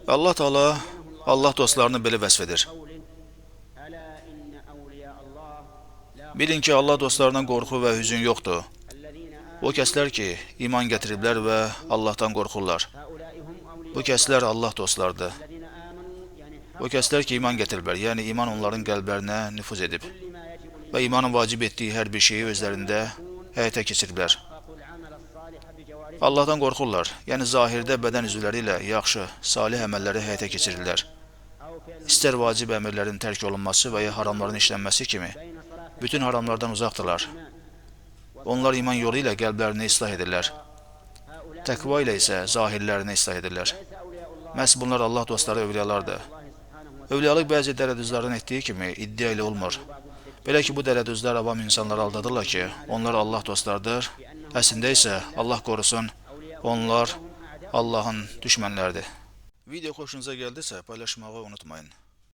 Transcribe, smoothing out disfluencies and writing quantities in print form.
Allah Teala Allah dostlarını belə vəsf edir. Bilin ki, Allah dostlarından qorxu və hüzün yoxdur. O kəslər ki, iman gətiriblər və Allahdan qorxurlar. Bu kəslər Allah dostlardır. O kəslər ki, iman gətiriblər, yəni iman onların qəlblərinə nüfuz edib və imanın vacib etdiyi hər bir şeyi özlərində həyata keçiriblər. Allahdan qorxurlar, yəni zahirdə bədən üzvləri ilə yaxşı, salih əməlləri həyata keçirirlər. İstər vacib əmrlərin tərk olunması və ya haramların işlənməsi kimi, bütün haramlardan uzaqdırlar. Onlar iman yolu ilə qəlblərini islah edirlər. Təqva ilə isə zahirlərini islah edirlər. Məhz bunlar Allah dostları övliyalardır. Övliyalıq bəzi dələduzların etdiyi kimi iddia ilə olmur. Belə ki, bu dələduzlar avam insanları aldadırlar ki, onlar Allah dostlardır. Əslində isə Allah qorusun, onlar Allahın düşmənləridir. Video xoşunuza gəldisə paylaşmağı unutmayın.